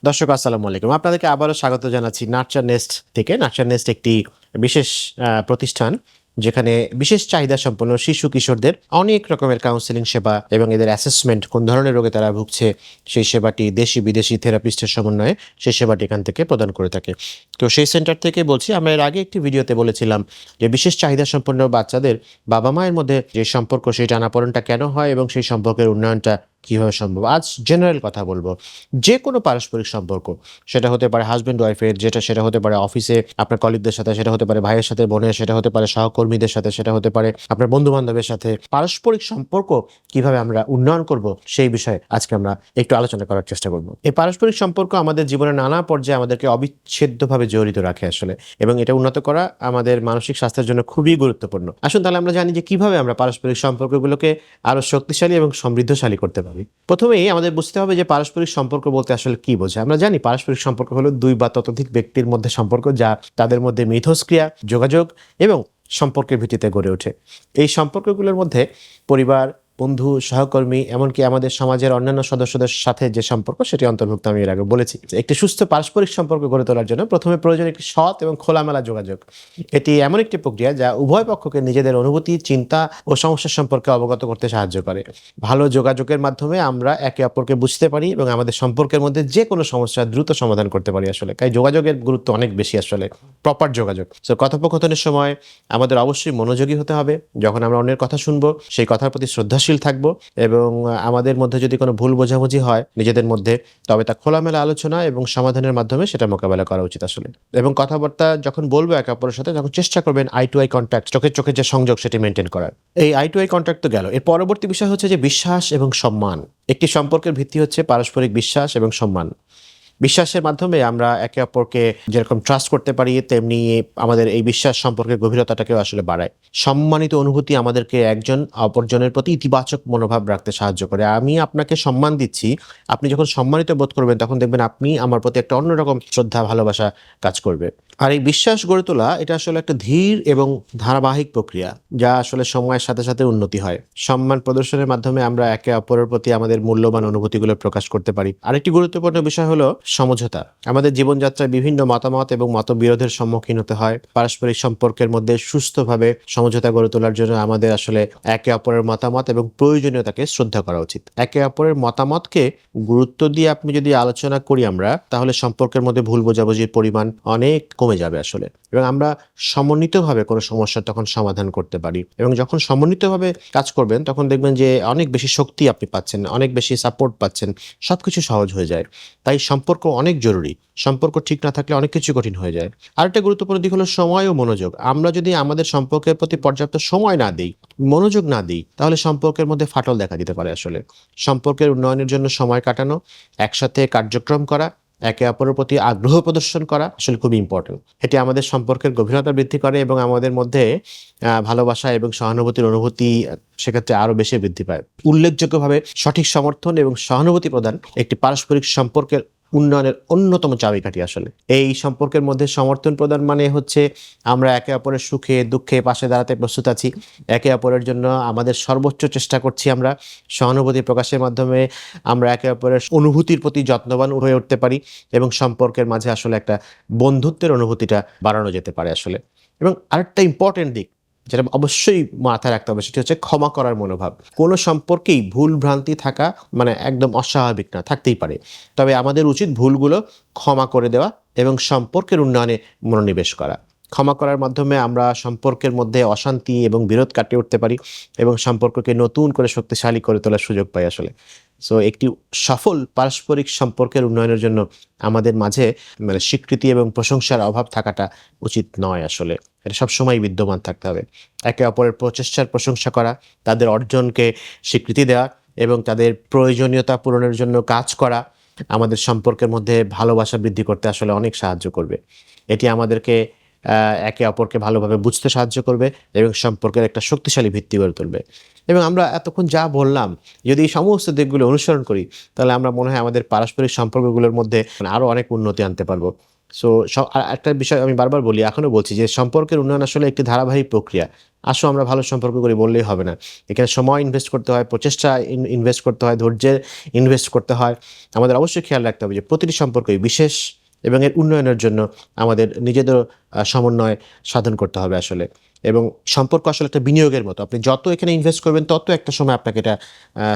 দর্শক আসসালামু আলাইকুম। আপনাদেরকে আবারও স্বাগত জানাচ্ছি নার্চার নেস্ট থেকে। নার্চার নেস্ট একটি বিশেষ প্রতিষ্ঠান যেখানে বিশেষ চাহিদা সম্পন্ন শিশু কিশোরদের অনেক রকমের কাউন্সেলিং সেবা এবং এদের অ্যাসেসমেন্ট কোন ধরনের রোগে তারা ভুগছে সেই সেবাটি দেশি বিদেশি থেরাপিস্টের সমন্বয়ে সেই সেবাটি এখান থেকে প্রদান করে থাকে। তো সেই সেন্টার থেকে বলছি, আমরা এর আগে একটি ভিডিওতে বলেছিলাম যে বিশেষ চাহিদা সম্পন্ন বাচ্চাদের বাবা মায়ের মধ্যে যে সম্পর্ক সেই টানাপোড়েনটা কেন হয় এবং সেই সম্পর্কের উন্নয়নটা কিভাবে সম্ভব। আজ জেনারেল কথা বলবো, যে কোনো পারস্পরিক সম্পর্ক, সেটা হতে পারে হাজব্যান্ড ওয়াইফের, সেটা হতে পারে অফিসে আপনার কলিগদের সাথে, সেটা হতে পারে ভাইয়ের সাথে বোনের, সেটা হতে পারে সহকর্মীদের সাথে, সেটা হতে পারে আপনার বন্ধু বান্ধবের সাথে। পারস্পরিক সম্পর্ক কিভাবে আমরা উন্নয়ন করব সেই বিষয়ে আজকে আমরা একটু আলোচনা করার চেষ্টা করব। এই পারস্পরিক সম্পর্ক আমাদের জীবনের নানা পর্যায়ে আমাদেরকে অবিচ্ছেদ্যভাবে জড়িত রাখে আসলে, এবং এটা উন্নত করা আমাদের মানসিক স্বাস্থ্যের জন্য খুবই গুরুত্বপূর্ণ। আসুন তাহলে আমরা জানি যে কিভাবে আমরা পারস্পরিক সম্পর্কগুলোকে আরো শক্তিশালী এবং সমৃদ্ধশালী করতে পারি। প্রথমেই আমাদের বুঝতে হবে যে পারস্পরিক সম্পর্ক বলতে আসলে কি বোঝায়। আমরা জানি পারস্পরিক সম্পর্ক হলো দুই বা ততোধিক ব্যক্তির মধ্যে সম্পর্ক, যা তাদের মধ্যে মিথস্ক্রিয়া, যোগাযোগ এবং সম্পর্কের ভিত্তিতে গড়ে ওঠে। এই সম্পর্কগুলোর মধ্যে পরিবার, বন্ধু, সহকর্মী, এমনকি আমাদের সমাজের অন্যান্য সদস্যদের সাথে যে সম্পর্ক সেটি অন্তর্ভুক্ত। আমি এর আগে বলেছি একটি সুস্থ পারস্পরিক সম্পর্ক গড়ে তোলার জন্য প্রথমে প্রয়োজন একটি সৎ এবং খোলামেলা যোগাযোগ। এটি এমন একটি প্রক্রিয়া যা উভয় পক্ষকে নিজেদের অনুভূতি, চিন্তা ও সমস্যার সম্পর্কে অবগত করতে সাহায্য করে। ভালো যোগাযোগের মাধ্যমে আমরা একে অপরকে বুঝতে পারি এবং আমাদের সম্পর্কের মধ্যে যে কোনো সমস্যা দ্রুত সমাধান করতে পারি আসলে। তাই যোগাযোগের গুরুত্ব অনেক বেশি আসলে, প্রপার যোগাযোগ। তো কথোপকথনের সময় আমাদের অবশ্যই মনোযোগী হতে হবে। যখন আমরা অন্যের কথা শুনবো সেই কথার প্রতি শ্রদ্ধাশীল থাকবো, এবং আমাদের মধ্যে যদি কোনো ভুল বোঝাবুঝি হয় নিজেদের মধ্যে, তবে তা খোলামেলা আলোচনা এবং সমাধানের মাধ্যমে সেটা মোকাবেলা করা উচিত আসলে। এবং কথাবার্তা যখন বলবো একে অপরের সাথে, তখন চেষ্টা করবেন আই টু আই কন্ট্যাক্ট, চোখের চোখে যে সংযোগ সেটি মেনটেন করার। এই আই টু আই কন্ট্যাক্ট তো গেল, এর পরবর্তী বিষয় হচ্ছে যে বিশ্বাস এবং সম্মান। একটি সম্পর্কের ভিত্তি হচ্ছে পারস্পরিক বিশ্বাস এবং সম্মান। বিশ্বাসের মাধ্যমে আমরা একে অপরকে যেরকম ট্রাস্ট করতে পারি, তেমনি আমাদের এই বিশ্বাস সম্পর্কের গভীরতাটাকেও আসলে বাড়ায়। সম্মানিত অনুভূতি আমাদেরকে একজন অপরজনের প্রতি ইতিবাচক মনোভাব রাখতে সাহায্য করে। আমি আপনাকে সম্মান দিচ্ছি, আপনি যখন সম্মানিত বোধ করবেন তখন দেখবেন আপনি আমার প্রতি একটা অন্যরকম শ্রদ্ধা, ভালোবাসা কাজ করবে। আর এই বিশ্বাস গড়ে তোলা এটা আসলে একটা ধীর এবং ধারাবাহিক প্রক্রিয়া, যা আসলে সময়ের সাথে সাথে উন্নতি হয়। সম্মান প্রদর্শনের মাধ্যমে আমরা একে অপরের প্রতি আমাদের মূল্যবান অনুভূতিগুলো প্রকাশ করতে পারি। আরেকটি গুরুত্বপূর্ণ বিষয় হলো সমঝোতা। আমাদের জীবনযাত্রায় বিভিন্ন মতামত এবং মতবিরোধের সম্মুখীন হতে হয়। পারস্পরিক সম্পর্কের মধ্যে সুস্থভাবে সমঝোতা গড়ে তোলার জন্য আমাদের আসলে একে অপরের মতামত এবং প্রয়োজনীয়তাকে শ্রদ্ধা করা উচিত। একে অপরের মতামতকে গুরুত্ব দিয়ে আপনি যদি আলোচনা করি আমরা, তাহলে সম্পর্কের মধ্যে ভুল বোঝাবুঝির পরিমাণ অনেক কমে যাবে আসলে, এবং আমরা সমন্বিতভাবে কোনো সমস্যার তখন সমাধান করতে পারি। এবং যখন সমন্বিতভাবে কাজ করবেন তখন দেখবেন যে অনেক বেশি শক্তি আপনি পাচ্ছেন, অনেক বেশি সাপোর্ট পাচ্ছেন, সবকিছু সহজ হয়ে যায়। তাই সম্পর্ক অনেক জরুরি। সম্পর্ক ঠিক না থাকলে অনেক কিছু কঠিন হয়ে যায়। আরেকটা গুরুত্বপূর্ণ দিক হলো সময় ও মনোযোগ। আমরা যদি আমাদের সম্পর্কের প্রতি পর্যাপ্ত সময় না দিই, মনোযোগ না দিই, তাহলে সম্পর্কের মধ্যে ফাটল দেখা দিতে পারে আসলে। সম্পর্কের উন্নয়নের জন্য সময় কাটানো, একসাথে কার্যক্রম করা, একে অপরের প্রতি আগ্রহ প্রদর্শন করা আসলে খুবই ইম্পর্টেন্ট। এটি আমাদের সম্পর্কের গভীরতা বৃদ্ধি করে এবং আমাদের মধ্যে ভালোবাসা এবং সহানুভূতির অনুভূতি সেক্ষেত্রে আরো বেশি বৃদ্ধি পায়। উল্লেখযোগ্যভাবে সঠিক সমর্থন এবং সহানুভূতি প্রদান একটি পারস্পরিক সম্পর্কের উন্নয়নের অন্যতম চাবিকাঠি আসলে। এই সম্পর্কের মধ্যে সমর্থন প্রদান মানে হচ্ছে আমরা একে অপরের সুখে দুঃখে পাশে দাঁড়াতে প্রস্তুত আছি, একে অপরের জন্য আমাদের সর্বোচ্চ চেষ্টা করছি। আমরা সহানুভূতি প্রকাশের মাধ্যমে আমরা একে অপরের অনুভূতির প্রতি যত্নবান হয়ে উঠতে পারি, এবং সম্পর্কের মাঝে আসলে একটা বন্ধুত্বের অনুভূতিটা বাড়ানো যেতে পারে আসলে। এবং আরেকটা ইম্পর্টেন্ট দিক যেটা অবশ্যই মাথায় রাখতে হবে, সেটি হচ্ছে ক্ষমা করার মনোভাব। কোনো সম্পর্কেই ভুল ভ্রান্তি থাকা মানে একদম অস্বাভাবিক না, থাকতেই পারে। তবে আমাদের উচিত ভুলগুলো ক্ষমা করে দেওয়া এবং সম্পর্কের উন্নয়নে মনোনিবেশ করা। ক্ষমা করার মাধ্যমে আমরা সম্পর্কের মধ্যে অশান্তি এবং বিরোধ কাটিয়ে উঠতে পারি এবং সম্পর্ককে নতুন করে শক্তিশালী করে তোলার সুযোগ পাই আসলে। সো একটি সফল পারস্পরিক সম্পর্কের উন্নয়নের জন্য আমাদের মাঝে স্বীকৃতি এবং প্রশংসার অভাব থাকাটা উচিত নয় আসলে। এটা সবসময় বিদ্যমান থাকতে হবে। একে অপরের প্রচেষ্টার প্রশংসা করা, তাদের অর্জনকে স্বীকৃতি দেওয়া এবং তাদের প্রয়োজনীয়তা পূরণের জন্য কাজ করা আমাদের সম্পর্কের মধ্যে ভালোবাসা বৃদ্ধি করতে আসলে অনেক সাহায্য করবে। এটি আমাদেরকে একে অপরকে ভালোভাবে বুঝতে সাহায্য করবে এবং সম্পর্কের একটা শক্তিশালী ভিত্তি গড়ে তুলবে। এবং আমরা এতক্ষণ যা বললাম, যদি এই সমস্ত দিকগুলো অনুসরণ করি, তাহলে আমরা মনে হয় আমাদের পারস্পরিক সম্পর্কগুলোর মধ্যে আরও অনেক উন্নতি আনতে পারবো। সো একটা বিষয় আমি বারবার বলি, এখনো বলছি যে সম্পর্কের উন্নয়ন আসলে একটি ধারাবাহিক প্রক্রিয়া। আসো আমরা ভালো সম্পর্ক করি বললেই হবে না। এখানে সময় ইনভেস্ট করতে হয়, প্রচেষ্টা ইনভেস্ট করতে হয়, ধৈর্যের ইনভেস্ট করতে হয়। আমাদের অবশ্যই খেয়াল রাখতে হবে যে প্রতিটি সম্পর্কই বিশেষ এবং এর উন্নয়নের জন্য আমাদের নিজেদের সমন্বয় সাধন করতে হবে আসলে। এবং সম্পর্ক আসলে একটা বিনিয়োগের মতো। আপনি যত এখানে ইনভেস্ট করবেন তত একটা সময় আপনাকে এটা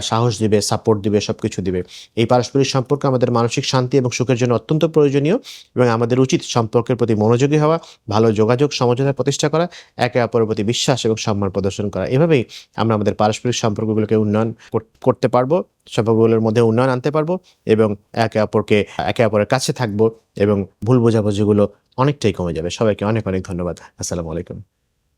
সাহস দিবে, সাপোর্ট দিবে, সবকিছু দিবে। এই পারস্পরিক সম্পর্ক আমাদের মানসিক শান্তি এবং সুখের জন্য অত্যন্ত প্রয়োজনীয় এবং আমাদের উচিত সম্পর্কের প্রতি মনোযোগী হওয়া, ভালো যোগাযোগ, সমঝোতা প্রতিষ্ঠা করা, একে অপরের প্রতি বিশ্বাস এবং সম্মান প্রদর্শন করা। এভাবেই আমরা আমাদের পারস্পরিক সম্পর্কগুলোকে উন্নয়ন করতে পারবো, সম্পর্কগুলোর মধ্যে উন্নয়ন আনতে পারবো এবং একে অপরের কাছে থাকবো এবং ভুল বোঝাবুঝিগুলো অনেকটাই কমে যাবে। সবাইকে অনেক, অনেক ধন্যবাদ। আসসালামু আলাইকুম।